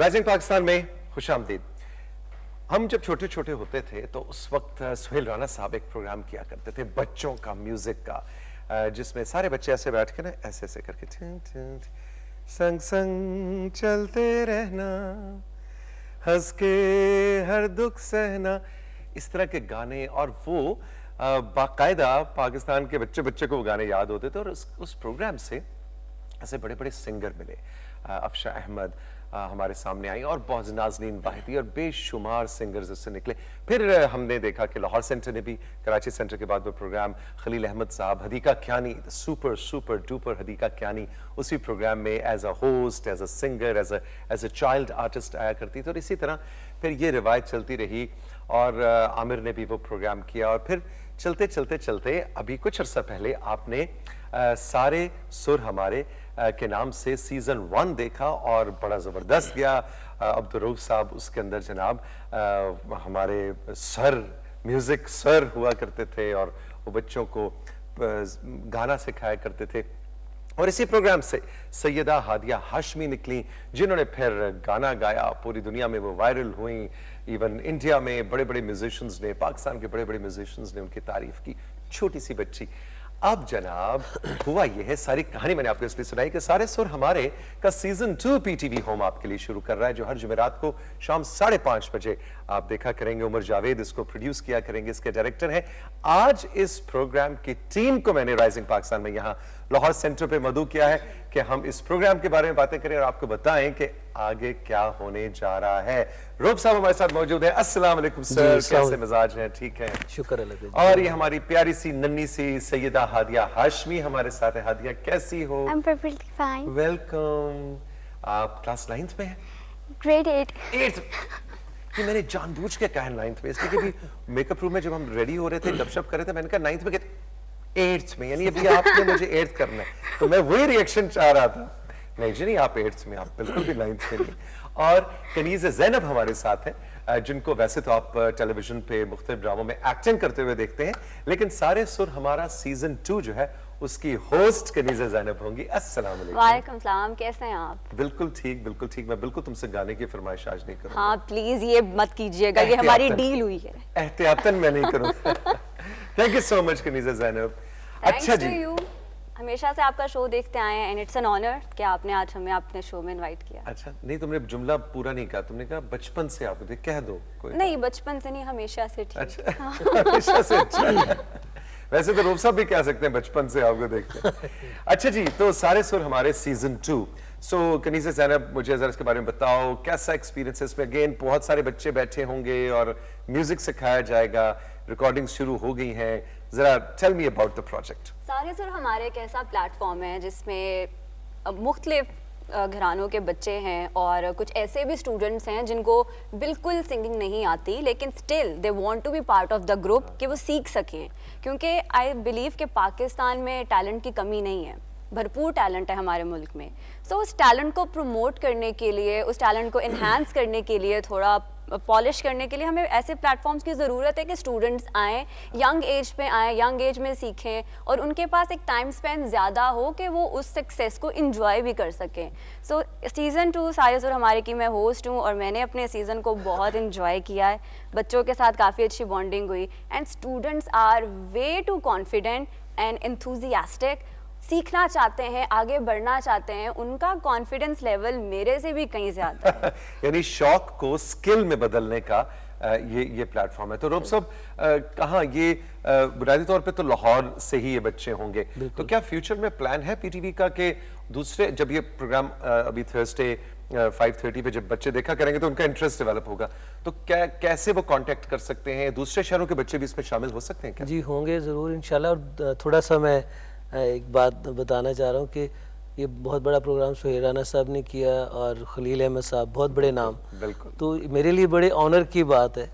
Rising Pakistan में खुशामदीद। हम जब छोटे छोटे होते थे तो उस वक्त सुहेल राना साहब एक प्रोग्राम किया करते थे बच्चों का, म्यूजिक का, जिसमें सारे बच्चे ऐसे बैठ के ना ऐसे ऐसे करके संग संग चलते रहना, हंस के हर दुख सहना, इस तरह के गाने। और वो बाकायदा पाकिस्तान के बच्चे बच्चे को वो गाने याद होते थे। और उस प्रोग्राम से ऐसे बड़े बड़े सिंगर मिले, अफशा अहमद हमारे सामने आई और बहुत नाज़नीन वाहिदी और बेशुमार सिंगर्स उससे निकले। फिर हमने देखा कि लाहौर सेंटर ने भी, कराची सेंटर के बाद वो प्रोग्राम, खलील अहमद साहब, Hadiqa Kiani, super super duper Hadiqa Kiani उसी प्रोग्राम में as a host, as a singer, as a child artist आया करती थी। और इसी तरह फिर ये रिवायत चलती रही और आमिर ने भी वो प्रोग्राम किया। और फिर चलते चलते चलते अभी कुछ अर्सा पहले आपने सारे सुर हमारे के नाम से सीजन 1 देखा और बड़ा ज़बरदस्त गया। अब्दुर्रऊफ साहब उसके अंदर जनाब हमारे सर, म्यूज़िक सर हुआ करते थे और वो बच्चों को गाना सिखाया करते थे। और इसी प्रोग्राम से सैयदा हादिया हाशमी निकली, जिन्होंने फिर गाना गाया, पूरी दुनिया में वो वायरल हुई। इवन इंडिया में बड़े बड़े म्यूजिशियंस ने, पाकिस्तान के बड़े बड़े म्यूजिशियंस ने उनकी तारीफ की। छोटी सी बच्ची। अब जनाब हुआ यह है, सारी कहानी मैंने आपको इसलिए सुनाई कि सारे सुर हमारे का सीजन 2 पीटीवी होम आपके लिए शुरू कर रहा है, जो हर जुमेरात को शाम 5:30 बजे आप देखा करेंगे। उमर जावेद इसको प्रोड्यूस किया करेंगे, इसके डायरेक्टर हैं। आज इस प्रोग्राम की टीम को मैंने राइजिंग पाकिस्तान में यहाँ लाहौर सेंटर पे मदऊ किया है कि हम इस प्रोग्राम के बारे में बातें करें और आपको बताएं कि आगे क्या होने जा रहा है। रूप साहब हमारे साथ मौजूद है। अस्सलाम वालेकुम सर, कैसे मिजाज हैं? ठीक है, शुक्र अल्लाह। और ये हमारी प्यारी सी नन्ही सी सैयदा हादिया हाशमी हमारे साथ है। हादिया कैसी हो? I'm perfectly fine. वेलकम। आप क्लास 9th में हैं? Grade 8. 8th। ये मैंने जानबूझ के कहा 9th में, इसलिए कि मेकअप रूम में जब हम रेडी हो रहे थे, गपशप कर रहे थे, मैंने कहा 9th में, 8th में, यानी अभी आपने मुझे 8th करना है। तो मैं वही रिएक्शन चाह रहा था। नहीं जी नहीं, आप 8th में, आप बिल्कुल भी 9th में नहीं। और कनीज़ ज़ैनब हमारे साथ हैं, जिनको वैसे तो आप टेलीविजन पे मुख्तलिफ ड्रामों में एक्टिंग करते हुए देखते हैं, लेकिन सारे सुर हमारा सीजन 2 जो है उसकी होस्ट कनीज़ ज़ैनब होंगी। अस्सलाम वालेकुम। वालेकुम सलाम, कैसे हैं आप? बिल्कुल ठीक, बिल्कुल ठीक। मैं बिल्कुल तुमसे गाने की फरमाइश आज नहीं करूंगा। हाँ प्लीज ये मत कीजिएगा, ये हमारी डील हुई है। एहतियातन मैं नहीं करूंगा। Thank you so much Kaneeza Zainab. अच्छा जी, हमेशा से आपका शो देखते आए हैं एंड इट्स एन ऑनर कि आपने आज हमें अपने शो में इनवाइट किया। अच्छा नहीं, तुमने जुमला पूरा नहीं कहा, तुमने कहा बचपन से आप कह दो कोई। नहीं, बचपन से नहीं, हमेशा से। ठीक। अच्छा, हमेशा से। अच्छा, वैसे तो रूप साहब भी कह सकते हैं बचपन से आपको देखते हैं। अच्छा जी, तो सारे सुर हमारे सीजन 2। सो कनीज़ा ज़ैनब, मुझे जरा इसके बारे में बताओ, कैसा एक्सपीरियंस है इसमें? अगेन बहुत सारे बच्चे बैठे होंगे और म्यूजिक सिखाया जाएगा, रिकॉर्डिंग शुरू हो गई हैं, जरा tell me about the project. सारे सुर हमारे एक ऐसा प्लेटफॉर्म है जिसमें मुख्तलिफ घरानों के बच्चे हैं और कुछ ऐसे भी स्टूडेंट्स हैं जिनको बिल्कुल सिंगिंग नहीं आती, लेकिन still they want to be part of the group, कि वो सीख सकें। क्योंकि आई बिलीव कि पाकिस्तान में टैलेंट की कमी नहीं है, भरपूर टैलेंट है हमारे मुल्क में। सो उस टैलेंट को प्रमोट करने के लिए, उस टैलेंट को इन्हांस करने के लिए, थोड़ा पॉलिश करने के लिए हमें ऐसे प्लेटफॉर्म्स की ज़रूरत है कि स्टूडेंट्स आएँ, यंग एज पे आएँ, यंग एज में सीखें और उनके पास एक टाइम स्पेंड ज़्यादा हो कि वो उस सक्सेस को इंजॉय भी कर सकें। सो सीज़न 2 सारे सुर हमारे की मैं होस्ट हूँ और मैंने अपने सीज़न को बहुत इंजॉय किया है। बच्चों के साथ काफ़ी अच्छी बॉन्डिंग हुई and students are way too confident and enthusiastic. सीखना चाहते हैं, आगे बढ़ना चाहते हैं, उनका कॉन्फिडेंस लेवल मेरे से भी कहीं ज्यादा है। यानी शौक को स्किल में बदलने का ये प्लेटफॉर्म है। तो रूप साहब, कहाँ ये बुनियादी तौर पे तो लाहौर से ही ये बच्चे होंगे, तो क्या फ्यूचर में प्लान है पीटीवी का कि दूसरे, जब ये प्रोग्राम अभी थर्सडे 5:30 पे जब बच्चे देखा करेंगे तो उनका इंटरेस्ट डेवलप होगा, तो क्या कैसे वो कांटेक्ट कर सकते हैं? दूसरे शहरों के बच्चे भी इसमें शामिल हो सकते हैं क्या? जी होंगे ज़रूर इंशाल्लाह। और थोड़ा सा मैं एक बात बताना चाह रहा हूँ कि ये बहुत बड़ा प्रोग्राम सुहेल राना साहब ने किया और खलील अहमद साहब, बहुत बड़े नाम। बिल्कुल। तो मेरे लिए बड़े ऑनर की बात है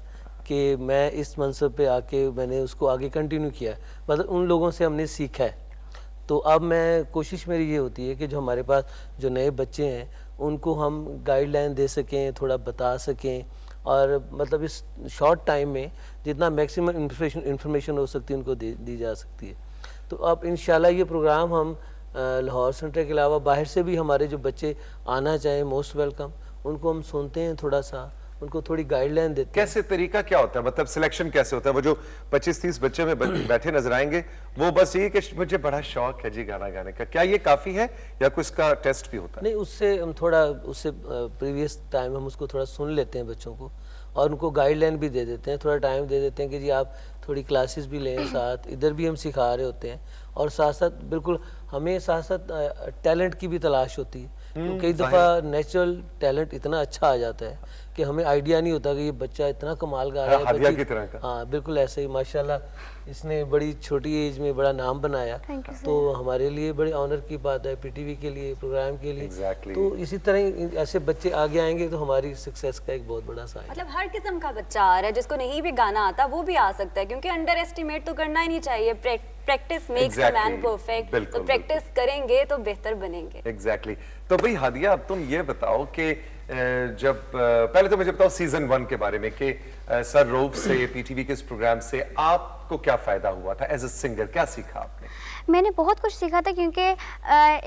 कि मैं इस मनसब पे आके मैंने उसको आगे कंटिन्यू किया, मतलब उन लोगों से हमने सीखा है। तो अब मैं कोशिश मेरी ये होती है कि जो हमारे पास जो नए बच्चे हैं उनको हम गाइडलाइन दे सकें, थोड़ा बता सकें और मतलब इस शॉर्ट टाइम में जितना मैक्सिमम इंफॉर्मेशन हो सकती है उनको दी जा सकती है। तो अब इंशाल्लाह ये प्रोग्राम हम लाहौर सेंटर के अलावा बाहर से भी हमारे जो बच्चे आना चाहें मोस्ट वेलकम, उनको हम सुनते हैं थोड़ा सा, उनको थोड़ी गाइडलाइन देते हैं। कैसे तरीका क्या होता है, मतलब सिलेक्शन कैसे होता है? वो जो 25-30 बच्चे में बैठे नजर आएंगे, वो बस ये कि मुझे बड़ा शौक है जी गाना गाने का, क्या ये काफी है या कुछ का टेस्ट भी होता है? नहीं, उससे हम थोड़ा उससे प्रीवियस टाइम हम उसको थोड़ा सुन लेते हैं बच्चों को, और उनको गाइडलाइन भी दे देते हैं, थोड़ा टाइम दे देते हैं कि जी आप थोड़ी क्लासेस भी लें साथ, इधर भी हम सिखा रहे होते हैं, और साथ साथ बिल्कुल हमें साथ साथ टैलेंट की भी तलाश होती है, क्योंकि कई दफ़ा नेचुरल टैलेंट इतना अच्छा आ जाता है कि हमें आइडिया नहीं होता कि ये बच्चा इतना कमाल गा रहा है। हादिया बच्ची- की तरह का। हाँ बिल्कुल ऐसे ही, माशाल्लाह इसने बड़ी छोटी एज में बड़ा नाम बनाया, Thank you, तो हमारे लिए बड़े ऑनर की बात है, पीटीवी के लिए, प्रोग्राम के लिए। Exactly. तो इसी तरह ही ऐसे बच्चे आगे आएंगे तो हमारी सक्सेस का एक बहुत बड़ा साइन। मतलब हर किस्म का बच्चा आ रहा है, जिसको नहीं भी गाना आता वो भी आ सकता है, क्योंकि अंडर एस्टिमेट तो करना ही नहीं चाहिए। Practice makes the man Exactly. Perfect. बिल्कुल, तो प्रैक्टिस करेंगे तो बेहतर बनेंगे। एग्जैक्टली तो भाई हादिया, अब तुम ये बताओ कि जब पहले तो मुझे बताओ सीजन 1 के बारे में कि सर रऊफ से, पीटीवी के इस प्रोग्राम से आपको क्या फायदा हुआ था एज अ सिंगर, क्या सीखा आपने? मैंने बहुत कुछ सीखा था, क्योंकि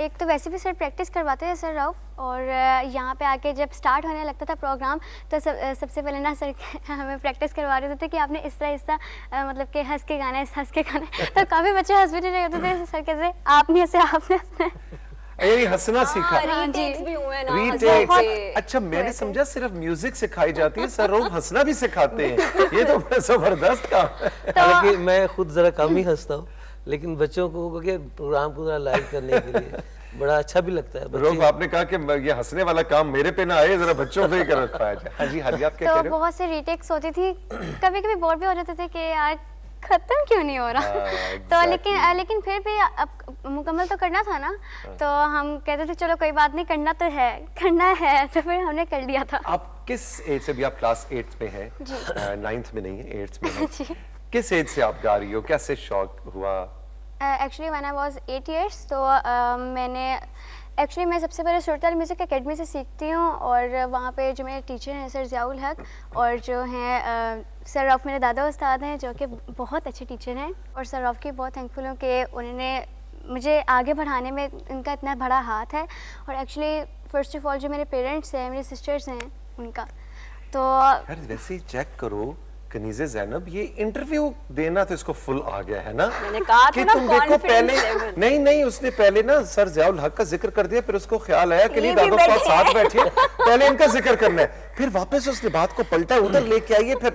एक तो वैसे भी सर प्रैक्टिस करवाते थे सर रऊफ, और यहाँ पे आके जब स्टार्ट होने लगता था प्रोग्राम तो सबसे पहले ना सर हमें प्रैक्टिस करवा रहे थे कि आपने इस तरह मतलब कि हंस के गाना है, हंस के गाना है। तो काफ़ी बच्चे हंस भी नहीं होते थे, सर कहते थे आप नहीं हंसे, आपने हंसना है। ये हंसना सीखा। हाँ जी। रीटेक्स भी हुए ना, रीटेक्स। हंसने के। अच्छा, मैंने समझा सिर्फ म्यूजिक सिखाई जाती है, सर रऊफ हंसना भी सिखाते हैं। ये तो बड़ा जबरदस्त काम है। हालांकि मैं खुद जरा कम ही हंसता हूँ, लेकिन बच्चों को क्योंकि प्रोग्राम को जरा लाइव करने के लिए बड़ा अच्छा भी लगता है। रऊफ, आपने कहा कि ये हंसने वाला काम मेरे पे ना आए, जरा बच्चों पे ही कर रखवाया जाए। हाँ जी हादिया, आप क्या कह तो रहे हो? बहुत से रीटेक्स होती थी, कभी कभी बोर भी हो जाते थे कि यार खत्म क्यों नहीं हो रहा। तो exactly. लेकिन फिर भी अब मुकम्मल तो करना था ना, तो हम कहते थे चलो कोई बात नहीं, करना तो है, करना है, तो फिर हमने कर लिया था। आप किस एज से, भी आप क्लास 8th में हैं, 9th में नहीं है, 8th में हैं, किस एज से आप गा रही हो, कैसे शौक हुआ? Actually when I was 8 years, तो मैं सबसे पहले सुरताल म्यूज़िक एकेडमी से सीखती हूँ, और वहाँ पे जो मेरे टीचर हैं सर ज़ियाउल हक, और जो हैं सर रऊफ मेरे दादा उस्ताद हैं, जो कि बहुत अच्छे टीचर हैं, और सर रऊफ की बहुत थैंकफुल हूँ कि उन्होंने मुझे आगे बढ़ाने में इनका इतना बड़ा हाथ है। और एक्चुअली फ़र्स्ट ऑफ ऑल जो मेरे पेरेंट्स हैं, मेरे सिस्टर्स हैं, उनका तो यार वैसे ही चेक करो कनीज़े ज़ैनब, ये इंटरव्यू देना तो इसको फुल आ गया है ना। मैंने कहा कि था ना, तुम देखो पहले, confidence level। नहीं उसने पहले ना सर ज़ियाउल हक का जिक्र कर दिया, फिर उसको ख्याल आया कि नहीं ये भी दादो साहब बैठे साथ बैठे, पहले इनका जिक्र करना है, फिर वापस उसने बात को पलटा, उधर लेके आइए, फिर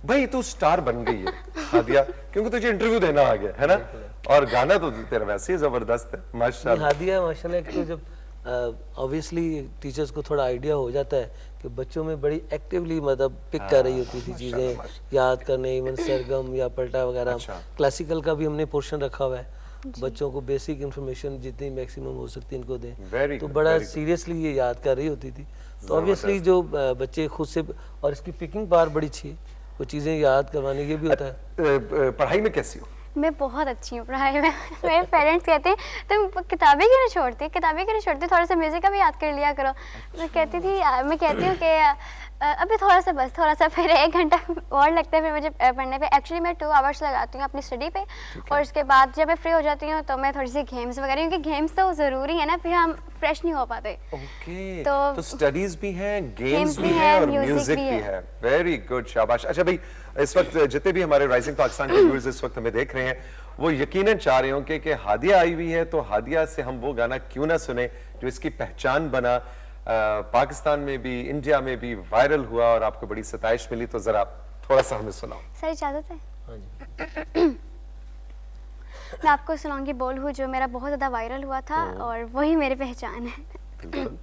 भाई तू स्टार बन गई है हादिया, क्योंकि तुझे इंटरव्यू देना आ गया है ना, और गाना तो तेरा वैसे ही जबरदस्त है माशाल्लाह। हादिया माशाल्लाह, एक तो जब ऑब्वियसली टीचर्स को थोड़ा आइडिया हो जाता है कि बच्चों में बड़ी एक्टिवली मतलब पिक कर रही होती थी चीज़ें याद करने, इवन सरगम या पलटा वगैरह। अच्छा। क्लासिकल का भी हमने पोर्शन रखा हुआ है, बच्चों को बेसिक इन्फॉर्मेशन जितनी मैक्सिमम हो सकती है इनको Very दें, तो good, बड़ा very good. सीरियसली ये याद कर रही होती थी। तो ऑब्वियसली जो बच्चे खुद से, और इसकी पिकिंग पावर बड़ी अच्छी है, वो चीज़ें याद करवाने ये भी होता है। पढ़ाई में कैसी हो? मैं बहुत अच्छी हूँ पढ़ाई में। मेरे पेरेंट्स कहते हैं तुम किताबें क्यों नहीं छोड़ती, किताबें क्यों नहीं छोड़ती, थोड़ा सा म्यूज़िक का भी याद कर लिया करो। मैं कहती हूँ कि अभी थोड़ा सा, बस थोड़ा सा, फिर 1 घंटा और लगता है फिर मुझे पढ़ने पे। एक्चुअली मैं 2 आवर्स लगाती हूँ अपनी स्टडी पे, और उसके बाद जब मैं फ्री हो जाती हूँ तो मैं थोड़ी सी गेम्स वगैरह, क्योंकि गेम्स तो ज़रूरी है ना, फिर हम फ्रेश नहीं हो पाते। ओके, तो- तो स्टडीज भी हैं, गेम्स games भी भी हैं है, और music म्यूजिक भी भी है। है। वेरी गुड, शाबाश। अच्छा भाई, इस वक्त जितने भी हमारे राइजिंग पाकिस्तान के व्यूअर्स इस वक्त हमें देख रहे हैं, वो यकीनन चाह रहे होंगे कि हादिया आई हुई है, तो हादिया से हम वो गाना क्यों ना सुने जो इसकी पहचान बना, पाकिस्तान में भी, इंडिया में भी वायरल हुआ और आपको बड़ी सताइश मिली। तो जरा थोड़ा सा हमें सुनाओ। सर इजाज़त है? हाँ जी। मैं आपको सुनाऊंगी बोल हूँ, जो मेरा बहुत ज़्यादा वायरल हुआ था, और वही मेरी पहचान है। बिल्कुल।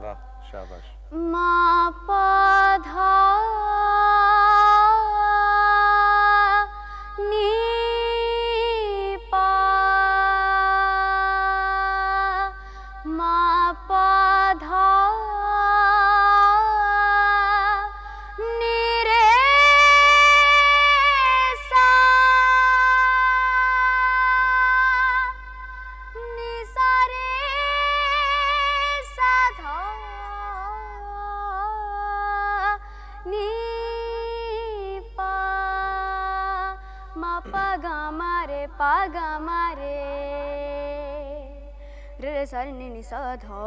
वाह, शाबाश। मा पा धा पागा मारे रे रे सारे नी सा धा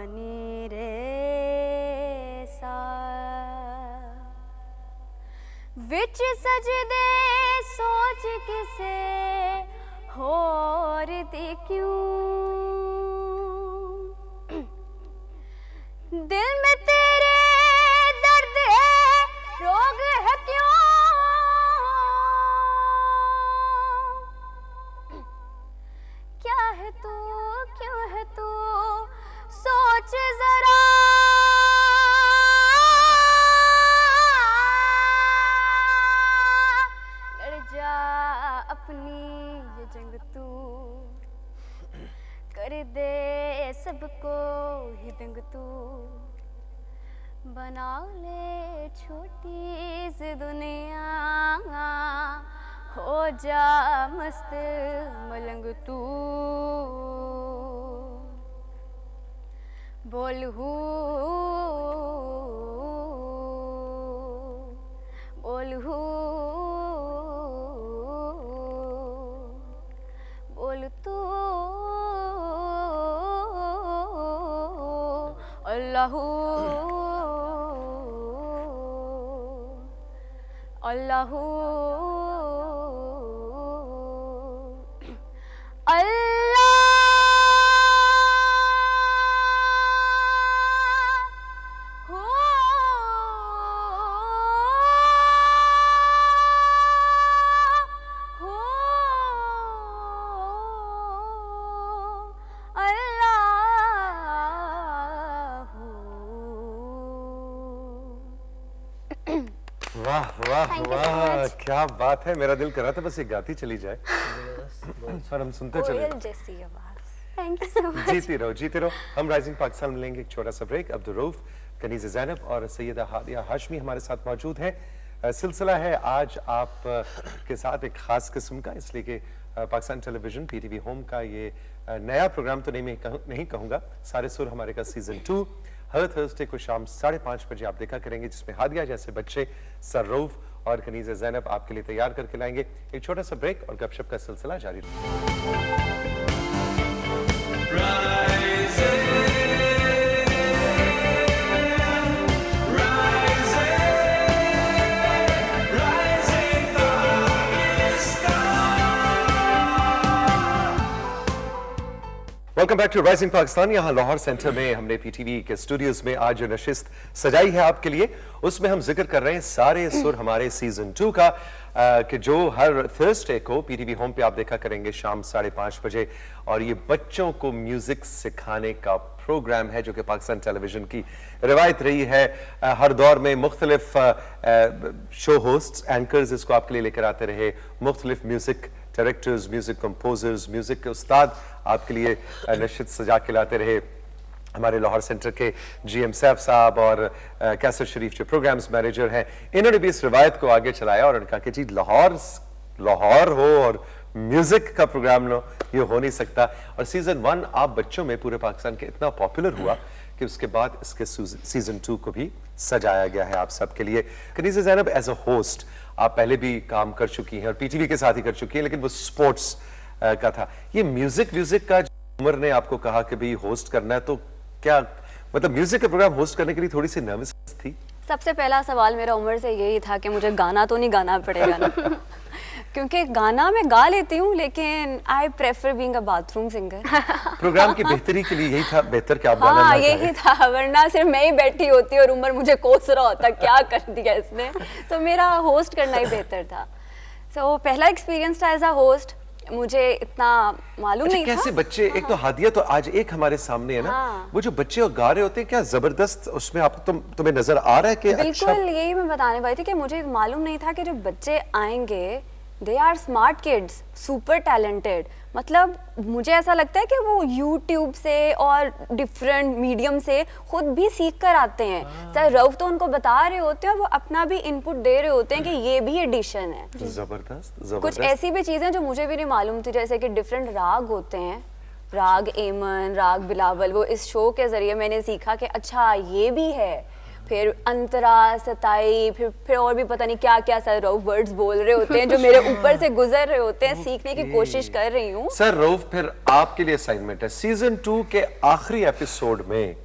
नी रे सा विच सजदे सोच किसे होर दी क्यों दिल में तेरे दर्द है रोग है क्यों क्या है तू क्यों है तू सोच जरा लड़ जा अपनी ये जंग तू कर दे सबको ही दंग तू बना ले छोटी सी दुनिया हो जा मस्त मलंग तू बोल हूँ बोल हूँ बोल तू अल्लाह अल्लाह वाह वाह Thank you so वाह much. क्या बात है, मेरा दिल कर रहा था बस ये गाती चली जाए और हम सुनते चले कोयल जैसी आवाज। थैंक यू सो मच जीते रहो। हम राइजिंग पाकिस्तान में लेंगे एक छोटा सा ब्रेक। अब्दुल रऊफ, कनीज़ ज़ैनब और सैयदा हादिया हाशमी हमारे साथ मौजूद हैं। सिलसिला है आज आप के साथ एक खास किस्म का, इसलिए कि पाकिस्तान टेलीविजन पीटीवी होम का ये नया प्रोग्राम तो नहीं कहूँगा, सारे सुर हमारे का सीजन 2 हर थर्सडे को शाम 5:30 बजे आप देखा करेंगे, जिसमें हादिया जैसे बच्चे सर्रऊफ और कनीज़ ज़ैनब आपके लिए तैयार करके लाएंगे। एक छोटा सा ब्रेक और गपशप का सिलसिला जारी रहेगा। Welcome back to rising Pakistan. यहाँ लाहौर सेंटर में हमने पीटीवी के स्टूडियोज में आज जो नशिस्त सजाई है आपके लिए, उसमें हम जिक्र कर रहे हैं सारे सुर हमारे सीजन 2 का, कि जो हर थर्सडे को पीटीवी होम पे आप देखा करेंगे शाम 5:30 बजे। और ये बच्चों को म्यूजिक सिखाने का प्रोग्राम है जो कि पाकिस्तान टेलीविजन की रिवायत रही है। हर दौर में मुख्तलिफ शो होस्ट एंकर्स इसको आपके लिए लेकर आते रहे, मुख्तलिफ music directors, music composers, music के उस्ताद आपके लिए नशिस्त सजा के लाते रहे। हमारे लाहौर सेंटर के जीएम सैफ साहब और कैसर शरीफ जो प्रोग्राम्स मैनेजर हैं, इन्होंने भी इस रिवायत को आगे चलाया और उन्होंने कहा कि जी लाहौर हो और म्यूजिक का प्रोग्राम लो, ये हो नहीं सकता। और सीजन 1 आप बच्चों में पूरे पाकिस्तान के इतना पॉपुलर हुआ कि उसके बाद इसके सीजन 2 को भी सजाया गया है आप सबके लिए। Kaneez Zainab, as a host आप पहले भी काम कर चुकी हैं और पीटीवी के साथ ही कर चुकी हैं, लेकिन वो स्पोर्ट्स का था। ये म्यूजिक का उमर ने आपको कहा कि भाई होस्ट करना है, तो क्या मतलब म्यूजिक का प्रोग्राम होस्ट करने के लिए थोड़ी सी नर्वस थी? सबसे पहला सवाल मेरा उमर से यही था कि मुझे गाना तो नहीं गाना पड़ेगा ना क्योंकि गाना मैं गा लेती हूँ, लेकिन I prefer being a bathroom singer. Programme की बेहतरी के लिए यही था बेहतर कि आप गाना हाँ, ना यही गाएं। था, वरना सिर्फ मैं ही बैठी होती और उमर मुझे कोस रहा होता क्या कर दिया इसने। तो मेरा होस्ट करना ही बेहतर था। तो पहला एक्सपीरियंस था एज अ होस्ट, मुझे इतना मालूम नहीं कैसे था। बच्चे, एक तो हादिया तो आज एक हमारे सामने है ना, हाँ। वो जो बच्चे और गा रहे होते हैं, क्या जबरदस्त उसमें आप तुम्हें नजर आ रहा है कि बिल्कुल अच्छा? यही मैं बताने वाली थी कि मुझे मालूम नहीं था कि जो बच्चे आएंगे they are smart kids, super talented. मतलब मुझे ऐसा लगता है कि वो यूट्यूब से और डिफरेंट मीडियम से खुद भी सीख कर आते हैं। चाहे रऊफ तो उनको बता रहे होते हैं और वो अपना भी इनपुट दे रहे होते हैं कि ये भी एडिशन है। जबरदस्त कुछ जबरदस्त। ऐसी भी चीजें जो मुझे भी नहीं मालूम थी, जैसे कि डिफरेंट राग होते हैं, राग एमन, राग बिलावल। वो इस शो के जरिए मैंने सीखा कि अच्छा ये भी है। फिर अंतरा, सताई, फिर और भी पता नहीं क्या क्या सर वर्ड्स बोल रहे होते हैं जो मेरे ऊपर से गुजर रहे होते हैं, सीखने की कोशिश कर रही हूँ। सर रऊफ, फिर आपके लिए असाइनमेंट है, सीजन 2 के आखिरी एपिसोड में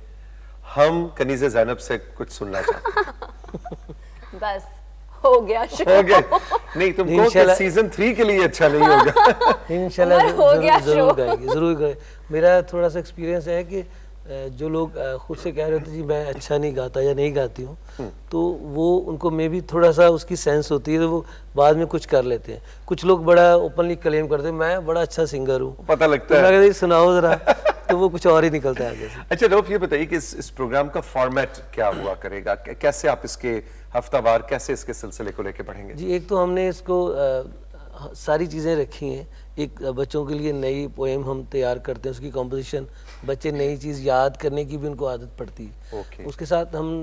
हम कनीज़े ज़ैनब से कुछ सुनना चाहते हैं। बस हो गया शुरू। हो गया नहीं, तुम कहो कि सीजन 3 के लिए अच्छा नहीं होगा। इंशाल्लाह हो गया जरूर शो। गाएंगे, जरूर गाएंगे। मेरा थोड़ा सा एक्सपीरियंस है कि जो लोग खुद से कह रहे होते जी मैं अच्छा नहीं गाता या नहीं गाती हूँ, तो वो उनको में भी थोड़ा सा उसकी सेंस होती है, तो वो बाद में कुछ कर लेते हैं। कुछ लोग बड़ा ओपनली क्लेम करते हैं मैं बड़ा अच्छा सिंगर हूँ, पता लगता तो है। मैं कहती सुनाओ जरा, तो वो कुछ और ही निकलता है आगे से। अच्छा रऊफ, ये बताइए कि इस प्रोग्राम का फॉर्मेट क्या हुआ करेगा, कैसे आप इसके हफ्तावार कैसे इसके सिलसिले को लेके बढ़ेंगे? जी, एक तो हमने इसको सारी चीज़ें रखी हैं। एक बच्चों के लिए नई पोएम हम तैयार करते हैं, उसकी कॉम्पोजिशन, बच्चे नई चीज़ याद करने की भी उनको आदत पड़ती है। ओके। उसके साथ हम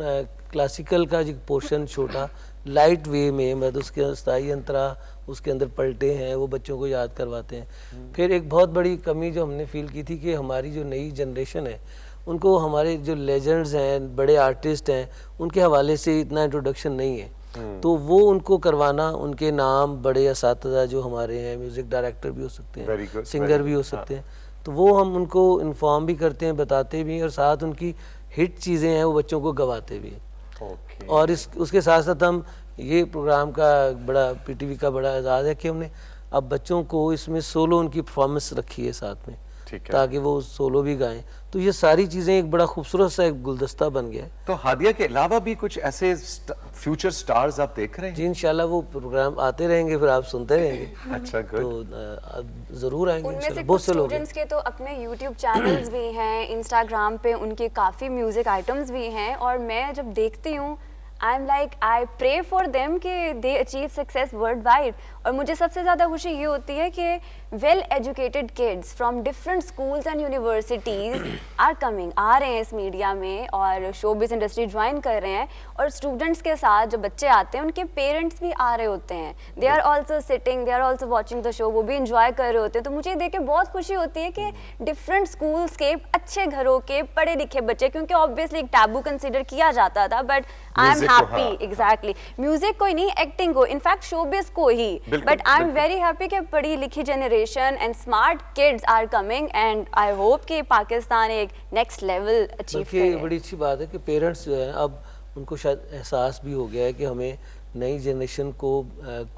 क्लासिकल का जो पोर्शन छोटा लाइट वे में, मतलब उसके स्थाई अंतरा, उसके अंदर पलटे हैं, वो बच्चों को याद करवाते हैं। फिर एक बहुत बड़ी कमी जो हमने फील की थी कि हमारी जो नई जनरेशन है उनको हमारे जो लेजेंड्स हैं, बड़े आर्टिस्ट हैं, उनके हवाले से इतना इंट्रोडक्शन नहीं है। तो वो उनको करवाना, उनके नाम बड़े असातिज़ा जो हमारे हैं, म्यूज़िक डायरेक्टर भी हो सकते Very हैं, good, सिंगर very भी हो सकते हैं, तो वो हम उनको इन्फॉर्म भी करते हैं, बताते भी हैं, और साथ उनकी हिट चीज़ें हैं वो बच्चों को गवाते भी हैं। ओके। और उसके साथ साथ हम ये प्रोग्राम का बड़ा PTV का बड़ा एजाज़ है कि हमने अब बच्चों को इसमें सोलो उनकी परफॉर्मेंस रखी है साथ में, ठीक है। ताकि वो सोलो भी गाएं। तो ये सारी चीज़ें एक बड़ा खूबसूरत सा एक गुलदस्ता बन गया है। तो हादिया के अलावा भी कुछ ऐसे फ्यूचर स्टार्स आप देख रहे हैं? जी इंशाल्लाह वो प्रोग्राम आते रहेंगे, फिर आप सुनते रहेंगे। अच्छा, तो गुड। अब जरूर आएंगे उनमें से इंशाल्लाह। कुछ बहुत से लोग हैं। स्टूडेंट्स के तो अपने YouTube चैनल्स भी हैं, इंस्टाग्राम पे उनके काफ़ी म्यूज़िक आइटम्स भी हैं, और मैं जब देखती हूँ I am like I pray for them कि they achieve success worldwide. और मुझे सबसे ज़्यादा खुशी ये होती है कि well educated kids from different schools and universities are coming, आ रहे हैं इस मीडिया में और शोबिज़ इंडस्ट्री ज्वाइन कर रहे हैं। और स्टूडेंट्स के साथ जो बच्चे आते हैं उनके पेरेंट्स भी आ रहे होते हैं, they are also sitting, they are also watching the show, वो भी इंजॉय कर रहे होते हैं। तो मुझे देख के बहुत खुशी होती है कि डिफरेंट स्कूल्स के अच्छे घरों के पढ़े लिखे बच्चे, क्योंकि ऑब्वियसली एक टैबू कंसिडर किया जाता था, बट आई एम Music को, हाँ। हैप्पी, एग्जैक्टली, म्यूजिक को ही नहीं, एक्टिंग को, इनफैक्ट शोबिज़ को ही, बिल्कुल, बट आई एम बिल्कुल। वेरी हैप्पी कि पढ़ी लिखी generation and smart kids are coming, and I hope कि पाकिस्तान एक नेक्स्ट लेवल अचीव बल्कि करे। बड़ी अच्छी बात है कि पेरेंट्स जो है अब उनको शायद एहसास भी हो गया है कि हमें नई जनरेशन को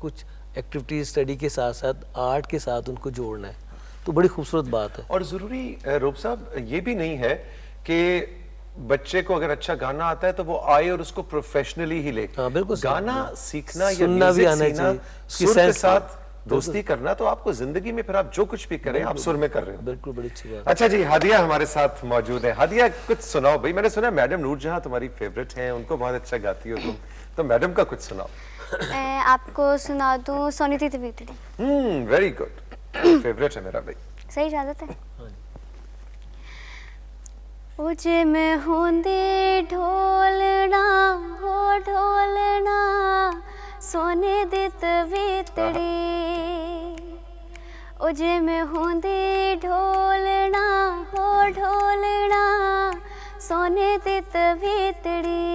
कुछ एक्टिविटी स्टडी के साथ साथ आर्ट के साथ उनको जोड़ना है, तो बड़ी खूबसूरत बात है। और जरूरी रूप साहब ये भी नहीं है कि बच्चे को अगर अच्छा गाना आता है तो वो आए और उसको प्रोफेशनली ही ले। हाँ, बिल्कुल सही। गाना सीखना या सुनना भी म्यूजिक आना सीखना, चाहिए, उसकी सुर के सेंस साथ दोस्ती करना, तो आपको जिंदगी में फिर आप जो कुछ भी करें आप सुर में कर रहे हो। बिल्कुल, बड़ी अच्छी बात। अच्छा जी, हादिया हमारे साथ मौजूद है। हादिया कुछ सुनाओ भाई, मैंने सुना मैडम नूरजहां तुम्हारी फेवरेट हैं, उनको बहुत अच्छा गाती हो तुम, तो मैडम का कुछ सुनाओ। मैं आपको सुना दूँ सोनी दी तबीयतड़ी। वेरी गुड, फेवरेट है मेरा भाई। सही इजाजत है? ओ जे मैं होंदे ढोलना हो ढोलना सोने दी तबीयतड़ी, ओ जे मैं होंदे ढोलना हो ढोलना सोने दी तबीयतड़ी,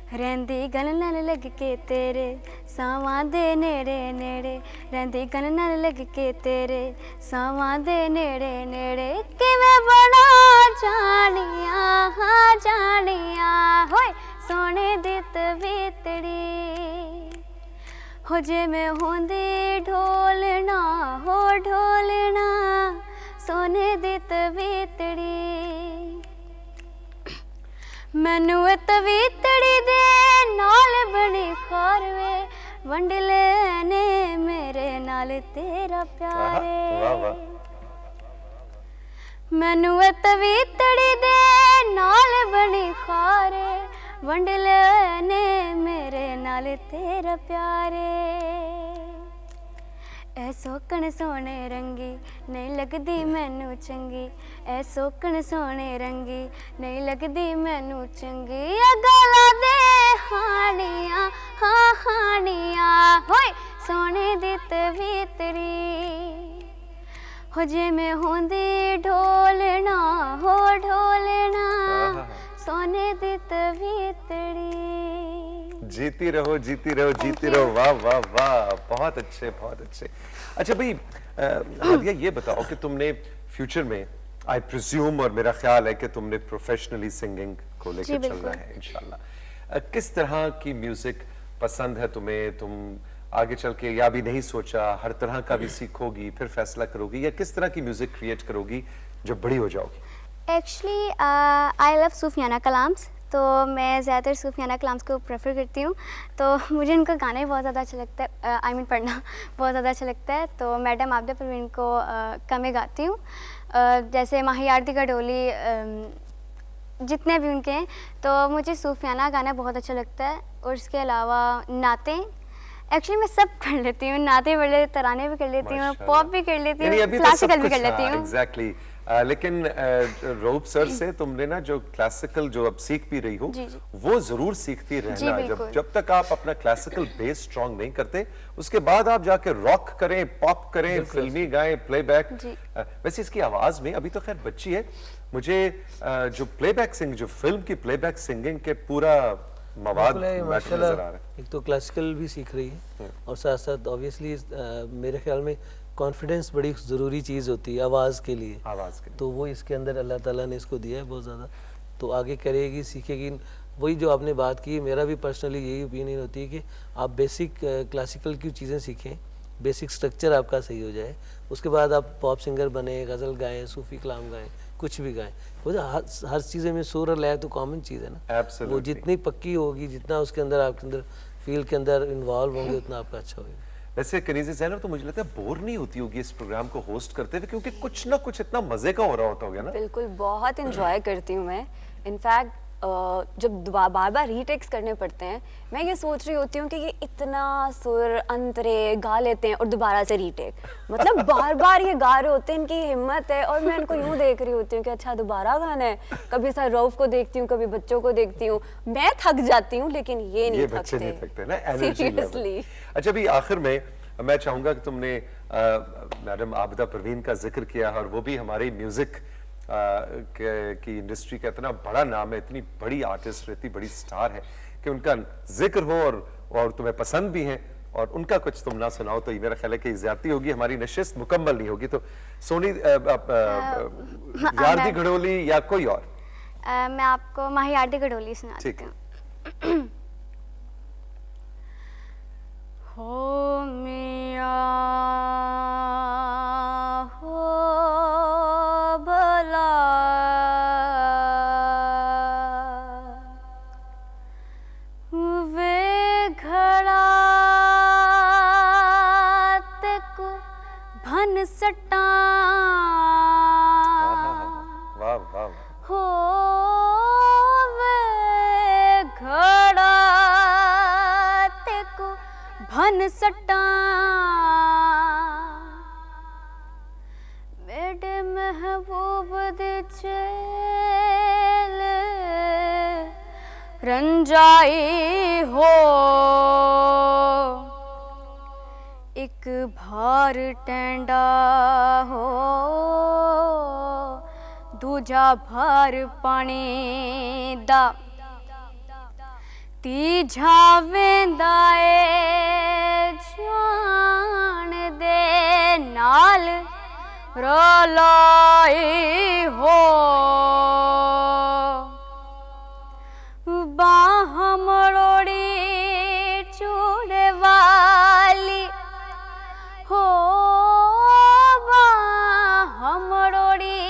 रहंदी गल नाल लग के तेरे सावां दे नेड़े नेड़े, रहंदी गल नाल लग के तेरे सावां दे नेड़े नेड़े, किवें बड़ा जानिया हाँ जानिया होए सोने दी तबीयतड़ी, हो जे मैं होंदी ढोलना हो ढोलना सोने दी तबीयतड़ी, मैनू तबीयतड़ी दे नाल बनी खार वे, वंड लेने मेरे नाल तेरा प्यार वाह वाह। मैनू तबीयतड़ी दे नाल बनी खार, वंड लेने मेरे नाल तेरा प्यार, ऐ सोकण सोने रंगी नहीं लगदी मैनू चंगी, ऐ सोकण सोने रंगी नहीं लगदी मैनू चंगी, गला दे हानिया हाँ हानिया होए सोने दी तबीयतड़ी, हो जे मैं होंदी ढोलना हो ढोलना सोने दी तवीतड़ी। जीती रहो जीती रहो जीती रहो, वाह वाह वाह, बहुत अच्छे बहुत अच्छे। अच्छा भाई हादिया ये बताओ कि तुमने फ्यूचर में आई प्रिज्यूम और मेरा ख्याल है कि तुमने प्रोफेशनली सिंगिंग को जी, लेकर चलना बिल्कुल। है इंशाल्लाह। किस तरह की म्यूजिक पसंद है तुम्हें? तुम आगे चल के या भी नहीं सोचा, हर तरह का भी सीखोगी फिर फैसला करोगी, या किस तरह की म्यूजिक क्रिएट करोगी जब बड़ी हो जाओगी? Actually I love Sufiyana Kalam's, तो मैं ज़्यादातर सूफियाना कलाम्स को प्रेफर करती हूँ। तो मुझे उनका गाना भी बहुत ज़्यादा अच्छा लगता है, आई मीन पढ़ना बहुत ज़्यादा अच्छा लगता है। तो मैडम आबिदा परवीन को कम ही गाती हूँ। जैसे माही आरती गडोली, जितने भी उनके हैं, तो मुझे सूफियाना गाना बहुत अच्छा लगता है। और इसके अलावा नाते, एक्चुअली मैं सब कर लेती हूँ, नाते भी कर लेती, तराने भी कर लेती हूँ, माशाल्लाह। पॉप भी कर लेती यानी हूँ, अभी तो सब क्लासिकल भी कुछ, कर लेती हाँ, हूँ। एग्जैक्टली। लेकिन रऊफ सर से तुमने ना जो क्लासिकल जो अब सीख भी रही हो, जी, जी। वो जरूर सीखती रहना। जब बिल्कुल। जब तक आप अपना क्लासिकल बेस स्ट्रांग नहीं करते, उसके बाद आप जाके रॉक करें, पॉप करें, फिल्मी गाएं, प्लेबैक। जी। वैसे इसकी आवाज में, अभी तो खैर बच्ची है, मुझे जो प्लेबैक सिंग, जो फिल्म की प्लेबैक सिंगिंग के पूरा मवाद बिल्कुल है, नजर आ माशाल्लाह। रहा है। एक तो क्लासिकल भी सीख रही है और साथ साथ ऑब्वियसली मेरे ख्याल में कॉन्फिडेंस बड़ी ज़रूरी चीज़ होती है आवाज़ के लिए। आवाज के लिए। तो वो इसके अंदर अल्लाह ताला ने इसको दिया है बहुत ज़्यादा, तो आगे करेगी, सीखेगी। वही जो आपने बात की, मेरा भी पर्सनली यही ओपिनियन होती है कि आप बेसिक क्लासिकल की चीज़ें सीखें, बेसिक स्ट्रक्चर आपका सही हो जाए, उसके बाद आप पॉप सिंगर बने, गज़ल गाएं, सूफ़ी कलाम गाएं, कुछ भी गाएं। वो जो हर चीज़ें में सुर और लय तो कॉमन चीज़ है ना। Absolutely. वो जितनी पक्की होगी, जितना उसके अंदर आपके अंदर फील्ड के अंदर इन्वॉल्व होंगे, उतना आपका अच्छा होगा। वैसे कनीज़ ज़ैनब, तो मुझे लगता है बोर नहीं होती होगी इस प्रोग्राम को होस्ट करते हुए, क्योंकि कुछ ना कुछ इतना मजे का हो रहा होता होगा ना? बिल्कुल, बहुत इंजॉय करती हूँ मैं। इनफैक्ट जब बार बार रीटेक्स करने पड़ते हैं, मैं ये सोच रही होती हूँ कि ये इतना सुर अंतरे गा लेते हैं और दोबारा से रीटेक, मतलब बार बार ये गा रहे होते हैं, इनकी हिम्मत है। और मैं इनको यूँ देख रही होती हूँ कि अच्छा दोबारा गाना है। कभी सर रऊफ को देखती हूँ, कभी बच्चों को देखती हूँ, मैं थक जाती हूँ, लेकिन ये नहीं थकते। बच्चे नहीं थकते ना, एनर्जी लेवल। Seriously। अच्छा भी आखिर में मैं चाहूंगा कि तुमने मैडम आबिदा परवीन का जिक्र किया, और वो भी हमारी म्यूजिक की इंडस्ट्री का इतना बड़ा नाम है, इतनी बड़ी आर्टिस्ट, इतनी बड़ी स्टार है कि उनका जिक्र हो और तुम्हें पसंद भी है, और उनका कुछ तुम ना सुनाओ तो ये मेरा ख्याल है कि ज्यादती होगी, हमारी नशिस्त मुकम्मल नहीं होगी। तो सोनी यार्दी घड़ोली या कोई और? मैं आपको माही आरती गडोली सुना ठीक देती है। हूँ। हो मियाँ हो भला, वे घड़ा तक भन सटा, वाह वाह वाह। हो वे घड़ा तेको भन सटा, मेरे महबूब दे चेल रंजाई हो, एक भार टेंडा हो, दूजा भार पानी दा, तीजा वेंदा ए जान दे नाल रलाई हो, बाह मरोड़ी चूड़े वाली हो, बाह मरोड़ी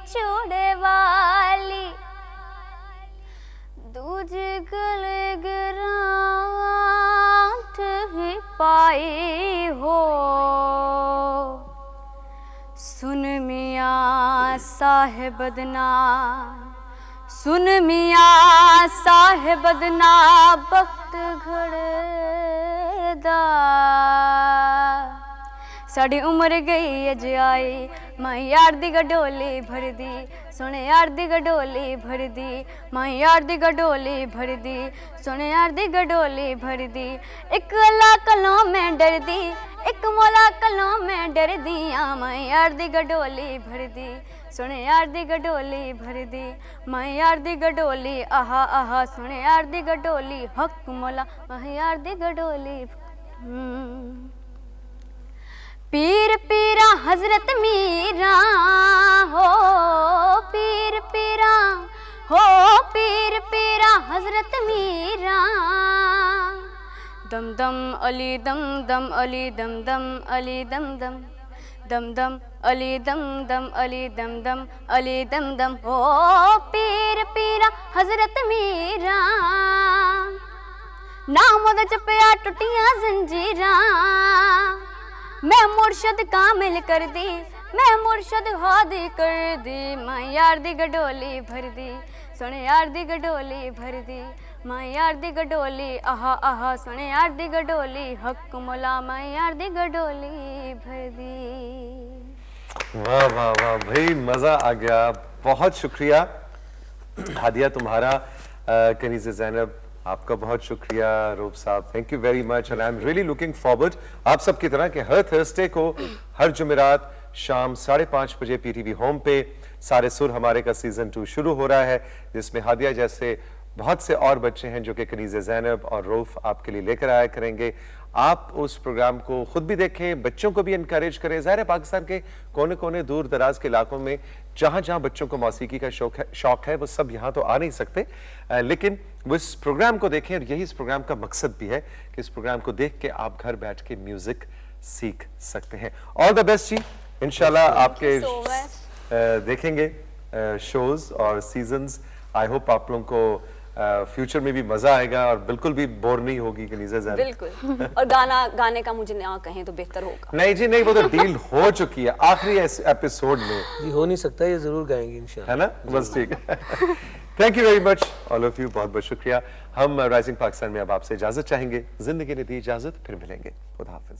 चूड़े वाली, दूज गल ग्रांथ ही पाई हो, सुन मियाँ साहेबदना, सुन मियाँ साहेबदना, वक्त घड़दा, साड़ी उम्र गई अज आई, मां यार दी गडोली भर दी, सोने यार दी गडोली भर दी, मां यार दी गडोली भर दी, सोने यार दी गडोली भर दी, एक अल्लाह कलों में डर दी, एक मौला कलों में डर दी, मां यार दी गडोली भर दी, सुने यार दी गडोली भर दी, मैं यार दी गडोली आहा आहा, सुने यार दी गडोली हक मोला, मैं यार दी गडोली। पीर पीरा हजरत मीरा हो, पीर पीरा हो, पीर पीरा हजरत मीरा, दम दम अली दम दम अली दम दम अली दम दम, दम दम अली दम दम अली दम दम अली दम दम, हो पीर पीरा हजरत मीरा, नाम ओदा जपया टुटियां जंजीरां, मैं मुर्शद कामिल कर दी, मैं मुर्शद हादी कर दी, मैं यार दी गडोली भर दी, सुने यार दी गडोली भर दी, मैं यार दी गडोली आहा आहा, सुने यार दी गडोली हक मोला, मैं यार दी गडोली भर दी। वाह वाह वाह भाई, मजा आ गया, बहुत शुक्रिया हादिया तुम्हारा, कनीज़ ज़ैनब आपका बहुत शुक्रिया, रूप साहब thank you very much, and I am really looking forward आप सब की तरह कि हर थर्सडे को हर जुमेरात शाम 5:30 बजे पीटीवी होम पे सारे सुर हमारे का सीजन 2 शुरू हो रहा है, जिसमें हादिया जैसे बहुत से और बच्चे हैं जो कि कनीज़ ज़ैनब और रऊफ आपके लिए लेकर आया करेंगे। आप उस प्रोग्राम को खुद भी देखें, बच्चों को भी इनकरेज करें। ज़ाहिर है पाकिस्तान के कोने कोने दूर दराज के इलाकों में जहाँ जहाँ बच्चों को मौसीकी का शौक है वो सब यहाँ तो आ नहीं सकते, लेकिन वो इस प्रोग्राम को देखें, और यही इस प्रोग्राम का मकसद भी है कि इस प्रोग्राम को देख के आप घर बैठ के म्यूजिक सीख सकते हैं। ऑल द बेस्ट जी, इंशाल्लाह आपके देखेंगे शोज और सीजन्स। आई होप आप लोगों को फ्यूचर में भी मजा आएगा और बिल्कुल भी बोर नहीं होगी कनीज़ा ज़ैनब। बिल्कुल, और गाने का मुझे ना कहें तो बेहतर होगा। नहीं जी नहीं, वो तो डील हो चुकी है आखिरी एपिसोड में जी, हो नहीं सकता, ये जरूर गाएंगे इंशाल्लाह, है ना, बस ठीक है। Thank you very much all of you, बहुत बहुत शुक्रिया। हम राइजिंग पाकिस्तान में अब आपसे इजाजत चाहेंगे, जिंदगी ने दी इजाजत, फिर मिलेंगे, खुदा हाफिज।